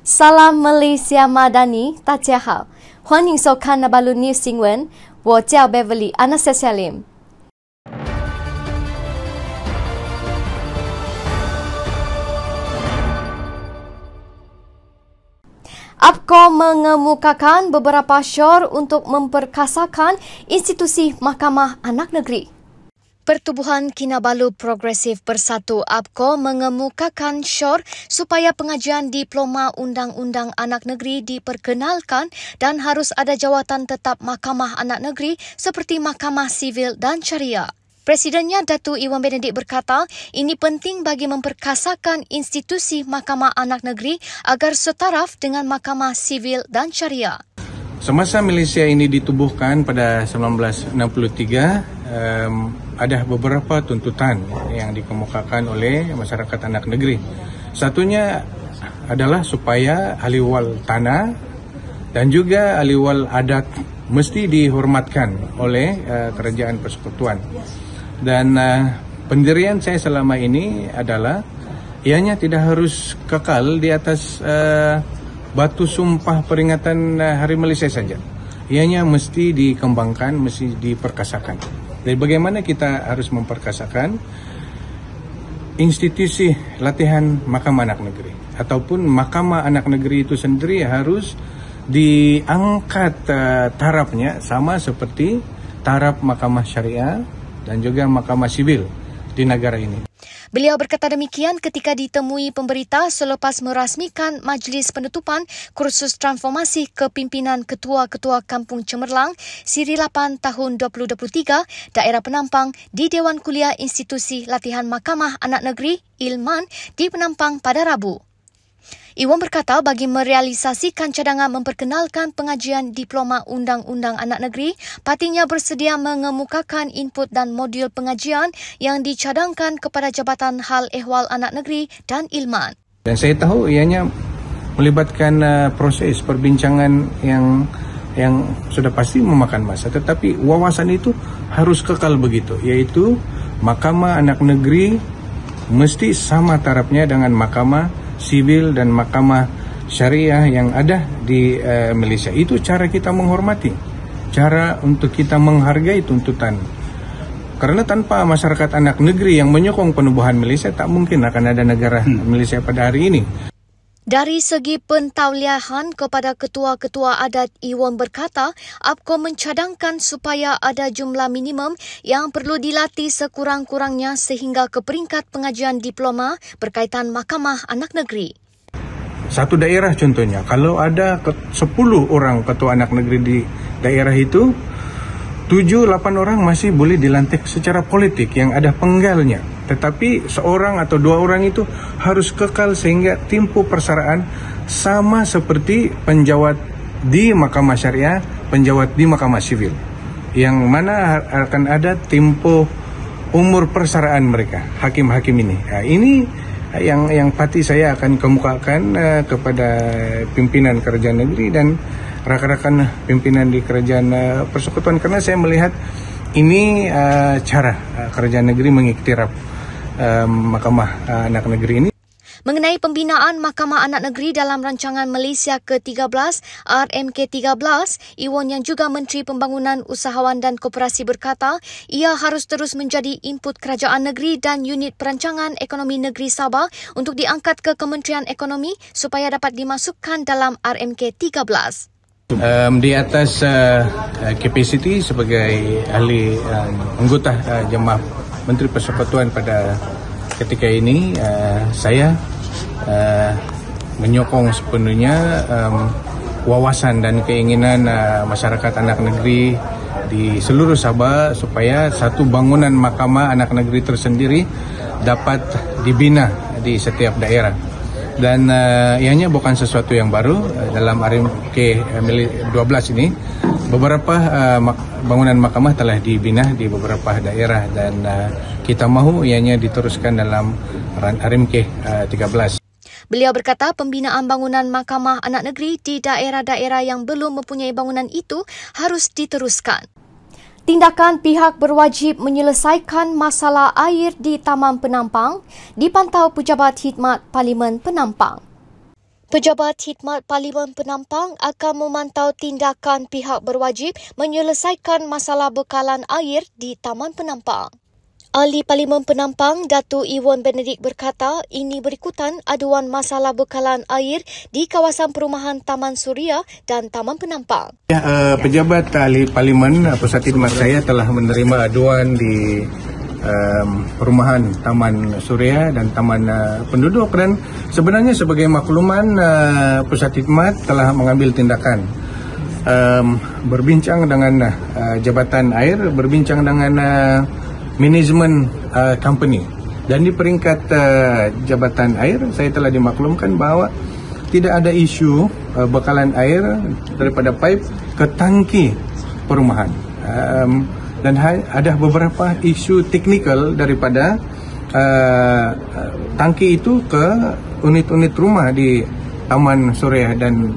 Salam Malaysia Madani，大家好，欢迎收看 Nabalu News 新闻，我叫 Beverly Anastasia Lim。APCO mengemukakan beberapa syaur untuk memperkasakan institusi Mahkamah Anak Negeri. Pertubuhan Kinabalu Progresif Bersatu APCO mengemukakan syaur supaya pengajian diploma Undang-Undang Anak Negeri diperkenalkan dan harus ada jawatan tetap Mahkamah Anak Negeri seperti Mahkamah Sivil dan Syariah. Presidennya Datuk Iwan Benedict berkata, ini penting bagi memperkasakan institusi Mahkamah Anak Negeri agar setaraf dengan Mahkamah Sivil dan Syariah. Semasa Malaysia ini ditubuhkan pada 1963, ada beberapa tuntutan yang dikemukakan oleh masyarakat anak negeri. Satunya adalah supaya ahli-wal tanah dan juga ahli-wal adat mesti dihormatkan oleh kerajaan persekutuan. Dan pendirian saya selama ini adalah ianya tidak harus kekal di atas batu sumpah peringatan Hari Malaysia saja. Ianya mesti dikembangkan, mesti diperkasakan. Jadi bagaimana kita harus memperkasakan institusi latihan Mahkamah Anak Negeri ataupun Mahkamah Anak Negeri itu sendiri harus diangkat tarafnya sama seperti taraf Mahkamah Syariah dan juga Mahkamah Sivil di negara ini. Beliau berkata demikian ketika ditemui pemberita selepas merasmikan majlis penutupan kursus transformasi kepimpinan Ketua-Ketua Kampung Cemerlang Siri 8 tahun 2023 Daerah Penampang di Dewan Kuliah Institusi Latihan Mahkamah Anak Negeri Ilman di Penampang pada Rabu. Iwan berkata bagi merealisasikan cadangan memperkenalkan pengajian diploma Undang-Undang Anak Negeri, partinya bersedia mengemukakan input dan modul pengajian yang dicadangkan kepada Jabatan Hal Ehwal Anak Negeri dan Ilman. Dan saya tahu ianya melibatkan proses perbincangan yang sudah pasti memakan masa, tetapi wawasan itu harus kekal begitu, yaitu Mahkamah Anak Negeri mesti sama tarafnya dengan Mahkamah Sivil dan Mahkamah Syariah yang ada di Malaysia. Itu cara kita menghormati, cara untuk kita menghargai tuntutan. Karena tanpa masyarakat anak negeri yang menyokong penubuhan Malaysia, tak mungkin akan ada negara Malaysia pada hari ini. Dari segi pentauliahan kepada ketua-ketua adat, Iwan berkata, APCO mencadangkan supaya ada jumlah minimum yang perlu dilatih sekurang-kurangnya sehingga ke peringkat pengajian diploma berkaitan Mahkamah Anak Negeri. Satu daerah contohnya, kalau ada 10 orang ketua anak negeri di daerah itu, 7-8 orang masih boleh dilantik secara politik yang ada penggalnya. Tetapi seorang atau 2 orang itu harus kekal sehingga tempoh persaraan sama seperti penjawat di Mahkamah Syariah, penjawat di Mahkamah Sivil. Yang mana akan ada tempoh umur persaraan mereka, hakim-hakim ini. Nah, ini yang pasti saya akan kemukakan kepada pimpinan kerajaan negeri dan rakan-rakan pimpinan di kerajaan persekutuan, karena saya melihat ini cara kerajaan negeri mengiktiraf Mahkamah Anak Negeri ini. Mengenai pembinaan Mahkamah Anak Negeri dalam rancangan Malaysia ke-13 RMK-13, Iwan yang juga Menteri Pembangunan Usahawan dan Koperasi berkata, ia harus terus menjadi input kerajaan negeri dan unit perancangan ekonomi negeri Sabah untuk diangkat ke Kementerian Ekonomi supaya dapat dimasukkan dalam RMK-13. Di atas kapasiti sebagai ahli anggota Jemaah Menteri Persekutuan pada ketika ini, saya menyokong sepenuhnya wawasan dan keinginan masyarakat anak negeri di seluruh Sabah supaya satu bangunan Mahkamah Anak Negeri tersendiri dapat dibina di setiap daerah. Dan ianya bukan sesuatu yang baru. Dalam RMK 12 ini beberapa bangunan mahkamah telah dibina di beberapa daerah dan kita mahu ianya diteruskan dalam RMK 13. Beliau berkata pembinaan bangunan Mahkamah Anak Negeri di daerah-daerah yang belum mempunyai bangunan itu harus diteruskan. Tindakan pihak berwajib menyelesaikan masalah air di Taman Penampang dipantau Pejabat Khidmat Parlimen Penampang. Pejabat Khidmat Parlimen Penampang akan memantau tindakan pihak berwajib menyelesaikan masalah bekalan air di Taman Penampang. Ahli Parlimen Penampang, Datuk Iwan Benedict berkata ini berikutan aduan masalah bekalan air di kawasan perumahan Taman Suria dan Taman Penampang. Pejabat Ahli Parlimen Pusat Khidmat saya telah menerima aduan di perumahan Taman Suria dan Taman Penduduk, dan sebenarnya sebagai makluman Pusat Khidmat telah mengambil tindakan, berbincang dengan Jabatan Air, berbincang dengan manajemen company, dan di peringkat Jabatan Air saya telah dimaklumkan bahawa tidak ada isu bekalan air daripada pipe ke tangki perumahan. Dan ada beberapa isu teknikal daripada tangki itu ke unit-unit rumah di Taman Suria dan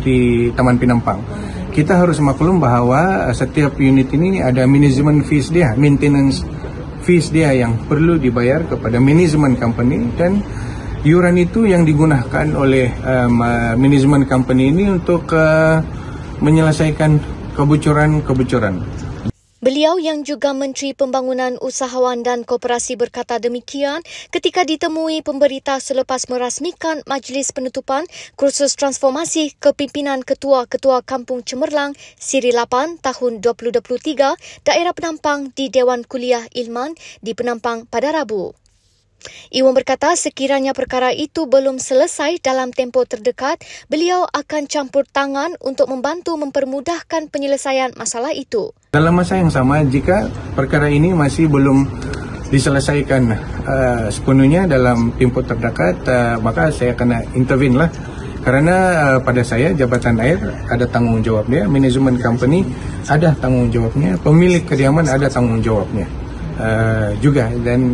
di Taman Penampang. Kita harus maklum bahawa setiap unit ini ada manajemen fees dia, maintenance fees dia yang perlu dibayar kepada manajemen company, dan yuran itu yang digunakan oleh manajemen company ini untuk menyelesaikan kebocoran-kebocoran. Beliau yang juga Menteri Pembangunan Usahawan dan Koperasi berkata demikian ketika ditemui pemberita selepas merasmikan Majlis Penutupan Kursus Transformasi Kepimpinan Ketua-Ketua Kampung Cemerlang Siri 8 tahun 2023 Daerah Penampang di Dewan Kuliah Ilman di Penampang pada Rabu. Iwan berkata sekiranya perkara itu belum selesai dalam tempoh terdekat, beliau akan campur tangan untuk membantu mempermudahkan penyelesaian masalah itu. Dalam masa yang sama, jika perkara ini masih belum diselesaikan sepenuhnya dalam tempoh terdekat, maka saya kena intervene lah. Karena pada saya, Jabatan Air ada tanggung jawab dia, manajemen company ada tanggung jawabnya, pemilik kediaman ada tanggung jawabnya. Juga, dan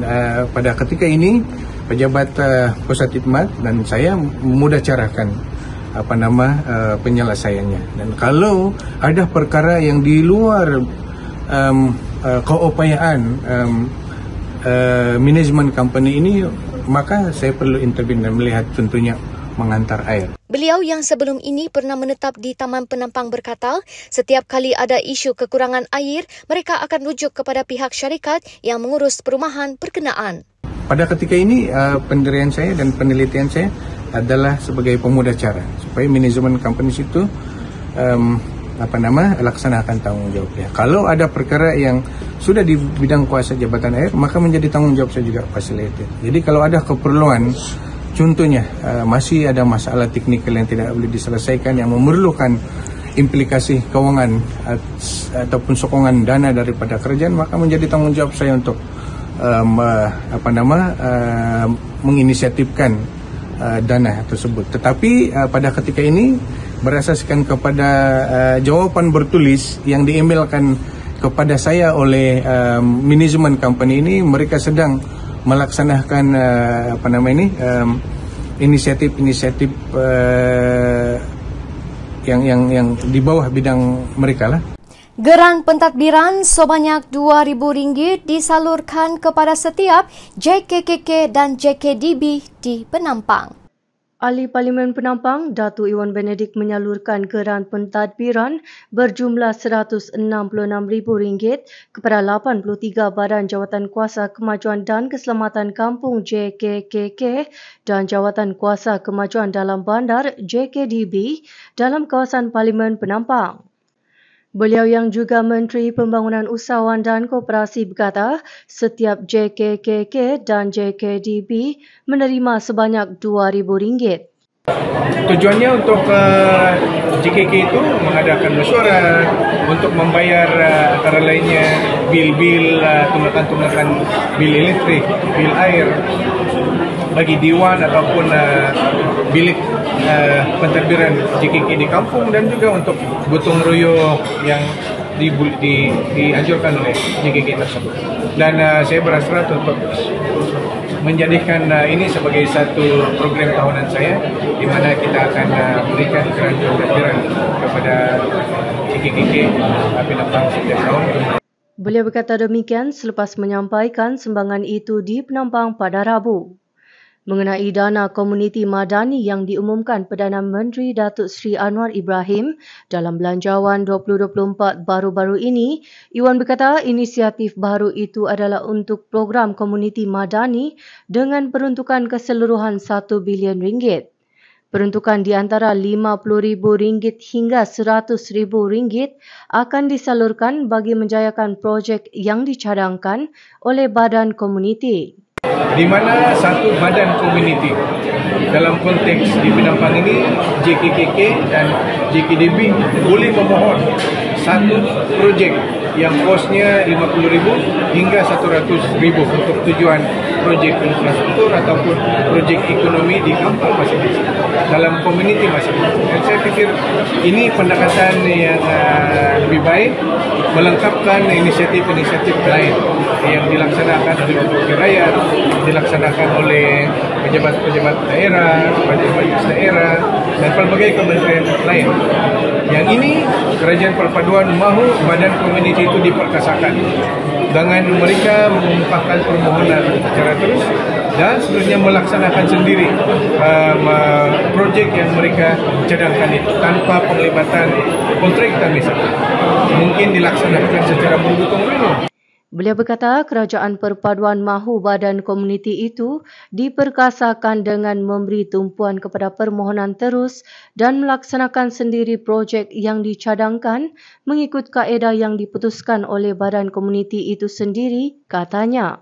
pada ketika ini pejabat Pusat Khidmat dan saya memudahcarakan penyelesaiannya, dan kalau ada perkara yang di luar keupayaan manajemen company ini, maka saya perlu intervene dan melihat tentunya mengantar air. Beliau yang sebelum ini pernah menetap di Taman Penampang berkata, setiap kali ada isu kekurangan air, mereka akan rujuk kepada pihak syarikat yang mengurus perumahan berkenaan. Pada ketika ini, pendirian saya dan penelitian saya adalah sebagai pemudacara supaya manajemen company itu laksanakan tanggung jawabnya. Kalau ada perkara yang sudah di bidang kuasa Jabatan Air, maka menjadi tanggung jawab saya juga facilitate. Jadi kalau ada keperluan, contohnya masih ada masalah teknikal yang tidak boleh diselesaikan yang memerlukan implikasi keuangan ataupun sokongan dana daripada kerajaan, maka menjadi tanggung jawab saya untuk menginisiatifkan dana tersebut. Tetapi pada ketika ini berasaskan kepada jawapan bertulis yang di-emailkan kepada saya oleh manajemen company ini, mereka sedang melaksanakan inisiatif-inisiatif yang di bawah bidang mereka lah. Geran pentadbiran sebanyak RM2,000 disalurkan kepada setiap JKKK dan JKDB di Penampang. Ahli Parlimen Penampang, Datuk Iwan Benedict menyalurkan geran pentadbiran berjumlah RM166,000 kepada 83 Badan Jawatan Kuasa Kemajuan dan Keselamatan Kampung JKKK dan Jawatan Kuasa Kemajuan Dalam Bandar JKDB dalam kawasan Parlimen Penampang. Beliau yang juga Menteri Pembangunan Usahawan dan Koperasi berkata setiap JKKK dan JKDB menerima sebanyak RM2,000. Tujuannya untuk JKK itu mengadakan mesyuarat untuk membayar antara lainnya bil-bil, tunggakan-tunggakan bil elektrik, bil air bagi diwan ataupun bilik pentadbiran JKK di kampung, dan juga untuk gotong royong yang dianjurkan oleh JKK tersebut. Dan saya berhasrat untuk menjadikan ini sebagai satu program tahunan saya, di mana kita akan berikan geran pentadbiran kepada JKK Penampang setiap tahun. Beliau berkata demikian selepas menyampaikan sumbangan itu di Penampang pada Rabu. mengenai dana komuniti madani yang diumumkan Perdana Menteri Datuk Seri Anwar Ibrahim dalam Belanjawan 2024 baru-baru ini, Iwan berkata inisiatif baru itu adalah untuk program komuniti madani dengan peruntukan keseluruhan RM1 bilion. Peruntukan di antara RM50,000 hingga RM100,000 akan disalurkan bagi menjayakan projek yang dicadangkan oleh badan komuniti. Di mana satu badan komuniti dalam konteks di Penampang ini JKKK dan JKDB boleh memohon satu projek yang kosnya RM50,000 hingga RM100,000 untuk tujuan projek infrastruktur ataupun projek ekonomi di kampung masing-masing dalam komuniti masing-masing. Dan saya fikir ini pendekatan yang lebih baik melengkapkan inisiatif-inisiatif lain yang dilaksanakan oleh wakil rakyat, dilaksanakan oleh pejabat-pejabat daerah, pejabat daerah dan pelbagai kementerian lain. Yang ini Kerajaan Perpaduan mahu badan komuniti itu diperkasakan dengan mereka mengumumkan permohonan secara terus dan sebenarnya melaksanakan sendiri projek yang mereka cadangkan itu tanpa penglibatan kontraktor misalnya. Mungkin dilaksanakan secara bergotong-royong. Beliau berkata Kerajaan Perpaduan mahu badan komuniti itu diperkasakan dengan memberi tumpuan kepada permohonan terus dan melaksanakan sendiri projek yang dicadangkan mengikut kaedah yang diputuskan oleh badan komuniti itu sendiri, katanya.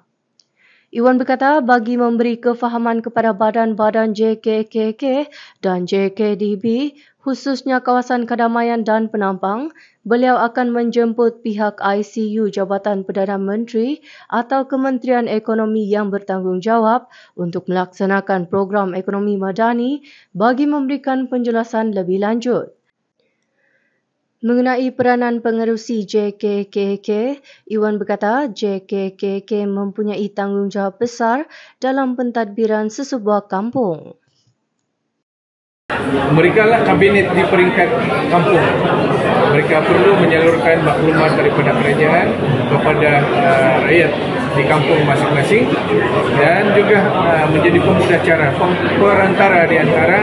Iwan berkata bagi memberi kefahaman kepada badan-badan JKKK dan JKDB, khususnya kawasan Kedamaian dan Penampang, beliau akan menjemput pihak ICU Jabatan Perdana Menteri atau Kementerian Ekonomi yang bertanggungjawab untuk melaksanakan program ekonomi madani bagi memberikan penjelasan lebih lanjut. Mengenai peranan pengerusi JKKK, Iwan berkata JKKK mempunyai tanggungjawab besar dalam pentadbiran sesebuah kampung. Mereka lah kabinet di peringkat kampung. Mereka perlu menyalurkan maklumat daripada kerajaan kepada rakyat di kampung masing-masing dan juga menjadi pemudacara, perantara di antara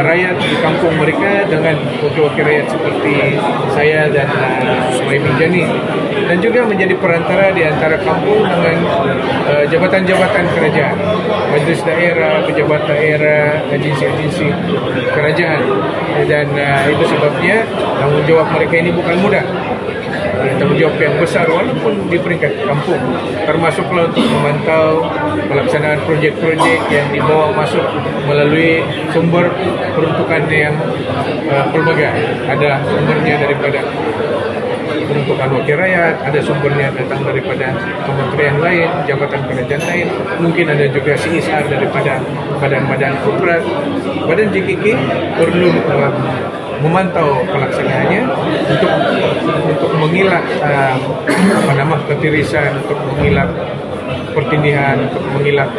rakyat di kampung mereka dengan wakil-wakil rakyat seperti saya dan Suhaimi Jani, dan juga menjadi perantara di antara kampung dengan jabatan-jabatan kerajaan, majlis daerah, pejabat daerah, agensi-agensi kerajaan, dan itu sebabnya tanggungjawab mereka ini bukan mudah. Tanggungjawab yang besar walaupun di peringkat kampung, termasuklah untuk memantau pelaksanaan projek-projek yang dibawa masuk melalui sumber peruntukan yang pelbagai. Ada sumbernya daripada peruntukan wakil rakyat, ada sumbernya datang daripada kementerian lain, jabatan kerajaan lain, mungkin ada juga CSR daripada badan-badan korporat. Badan JKK perlu memantau pelaksanaannya untuk mengilat ketirisan, untuk mengilat pertindihan, untuk mengilat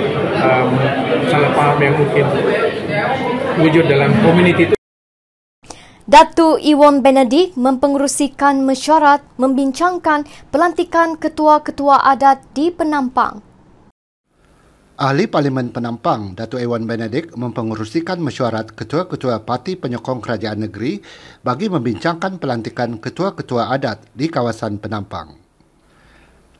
salah paham yang mungkin wujud dalam komuniti itu. Datuk Iwan Benedict mempengerusikan mesyuarat membincangkan pelantikan ketua-ketua adat di Penampang. Ahli Parlimen Penampang, Datuk Iwan Benedict mempengerusikan mesyuarat ketua-ketua parti penyokong kerajaan negeri bagi membincangkan pelantikan ketua-ketua adat di kawasan Penampang.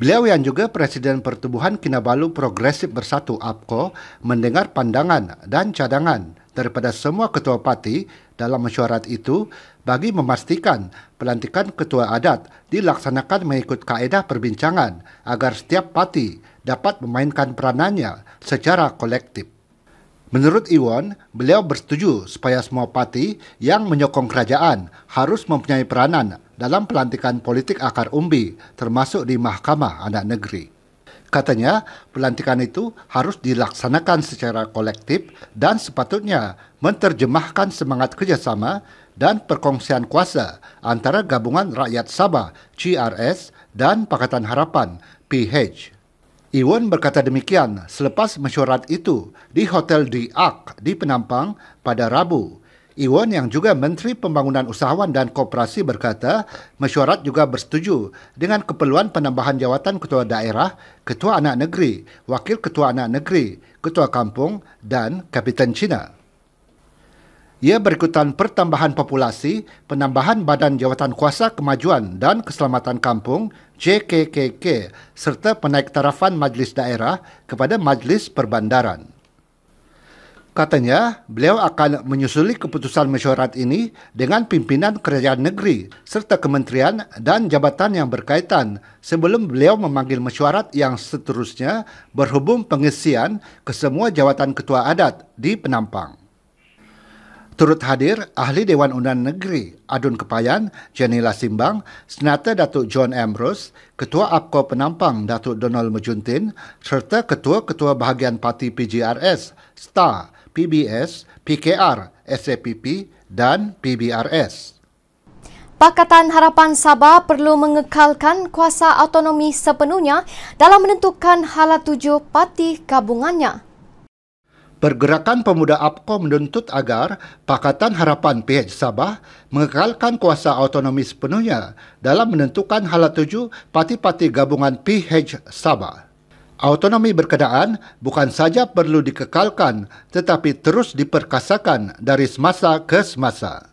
Beliau yang juga Presiden Pertubuhan Kinabalu Progresif Bersatu APKO mendengar pandangan dan cadangan daripada semua ketua parti dalam mesyuarat itu bagi memastikan pelantikan ketua adat dilaksanakan mengikut kaedah perbincangan agar setiap parti dapat memainkan peranannya secara kolektif. Menurut Iwan, beliau bersetuju supaya semua parti yang menyokong kerajaan harus mempunyai peranan dalam pelantikan politik akar umbi termasuk di Mahkamah Adat Negeri. Katanya, pelantikan itu harus dilaksanakan secara kolektif dan sepatutnya menterjemahkan semangat kerjasama dan perkongsian kuasa antara Gabungan Rakyat Sabah GRS dan Pakatan Harapan PH. Iwan berkata demikian selepas mesyuarat itu di Hotel The Ark di Penampang pada Rabu. Iwan yang juga Menteri Pembangunan Usahawan dan Koperasi berkata mesyuarat juga bersetuju dengan keperluan penambahan jawatan ketua daerah, ketua anak negeri, wakil ketua anak negeri, ketua kampung dan Kapiten Cina. Ia berikutan pertambahan populasi, penambahan Badan Jawatankuasa Kemajuan dan Keselamatan Kampung JKKK serta penaiktarafan Majlis Daerah kepada Majlis Perbandaran. Katanya, beliau akan menyusuli keputusan mesyuarat ini dengan pimpinan kerajaan negeri serta kementerian dan jabatan yang berkaitan sebelum beliau memanggil mesyuarat yang seterusnya berhubung pengisian ke semua jawatan ketua adat di Penampang. Turut hadir Ahli Dewan Undangan Negeri Adun Kepayan, Janila Simbang, Senata Datuk John Ambrose, Ketua APKO Penampang Datuk Donald Mujuntin, serta Ketua-Ketua Bahagian Parti PGRS, STAR, PBS, PKR, SAPP dan PBRS. Pakatan Harapan Sabah perlu mengekalkan kuasa autonomi sepenuhnya dalam menentukan hala tuju parti gabungannya. Pergerakan Pemuda APKO menuntut agar Pakatan Harapan PH Sabah mengekalkan kuasa autonomi sepenuhnya dalam menentukan hala tuju parti-parti gabungan PH Sabah. Autonomi berkenaan bukan saja perlu dikekalkan tetapi terus diperkasakan dari semasa ke semasa.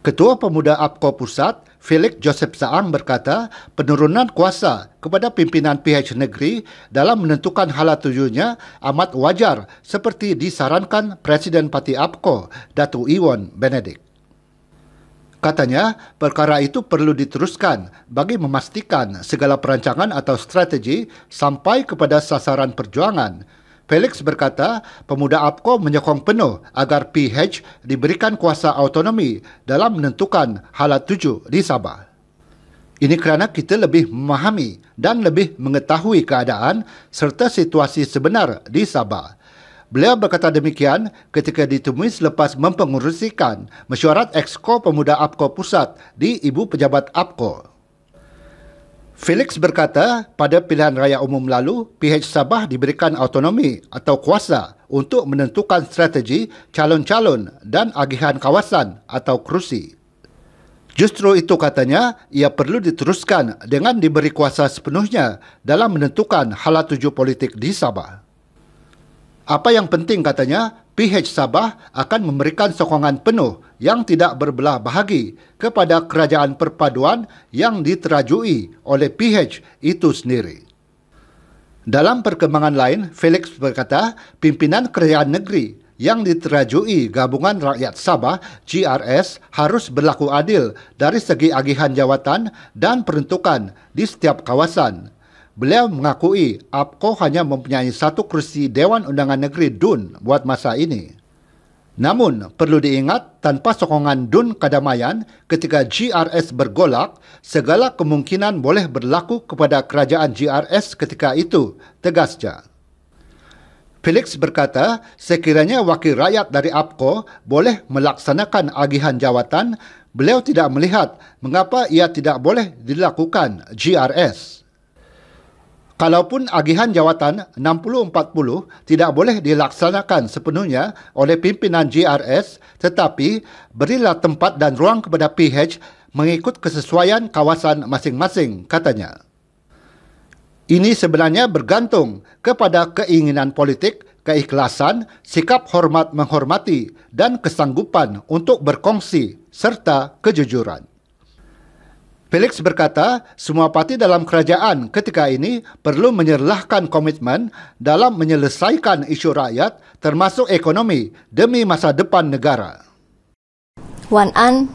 Ketua Pemuda APKO Pusat, Felix Joseph Saang berkata, penurunan kuasa kepada pimpinan PH negeri dalam menentukan hala tujunya amat wajar seperti disarankan Presiden Parti APKO, Datuk Ewan Benedict. Katanya, perkara itu perlu diteruskan bagi memastikan segala perancangan atau strategi sampai kepada sasaran perjuangan. Felix berkata, Pemuda APKO menyokong penuh agar PH diberikan kuasa autonomi dalam menentukan hala tuju di Sabah. Ini kerana kita lebih memahami dan lebih mengetahui keadaan serta situasi sebenar di Sabah. Beliau berkata demikian ketika ditemui selepas mempengerusikan mesyuarat Exco Pemuda APKO Pusat di Ibu Pejabat APKO. Felix berkata, pada pilihan raya umum lalu, PH Sabah diberikan autonomi atau kuasa untuk menentukan strategi calon-calon dan agihan kawasan atau kerusi. Justru itu katanya, ia perlu diteruskan dengan diberi kuasa sepenuhnya dalam menentukan hala tuju politik di Sabah. Apa yang penting katanya, PH Sabah akan memberikan sokongan penuh yang tidak berbelah bahagi kepada kerajaan perpaduan yang diterajui oleh PH itu sendiri. Dalam perkembangan lain, Felix berkata, pimpinan kerajaan negeri yang diterajui Gabungan Rakyat Sabah GRS harus berlaku adil dari segi agihan jawatan dan peruntukan di setiap kawasan. Beliau mengakui APKO hanya mempunyai satu kerusi Dewan Undangan Negeri DUN buat masa ini. Namun, perlu diingat tanpa sokongan DUN Kadamaian ketika GRS bergolak, segala kemungkinan boleh berlaku kepada kerajaan GRS ketika itu, tegasnya. Felix berkata, sekiranya wakil rakyat dari APKO boleh melaksanakan agihan jawatan, beliau tidak melihat mengapa ia tidak boleh dilakukan GRS. Kalaupun agihan jawatan 60-40 tidak boleh dilaksanakan sepenuhnya oleh pimpinan GRS, tetapi berilah tempat dan ruang kepada PH mengikut kesesuaian kawasan masing-masing, katanya. Ini sebenarnya bergantung kepada keinginan politik, keikhlasan, sikap hormat menghormati dan kesanggupan untuk berkongsi serta kejujuran. Felix berkata, semua parti dalam kerajaan ketika ini perlu menyerlahkan komitmen dalam menyelesaikan isu rakyat termasuk ekonomi demi masa depan negara. Wan An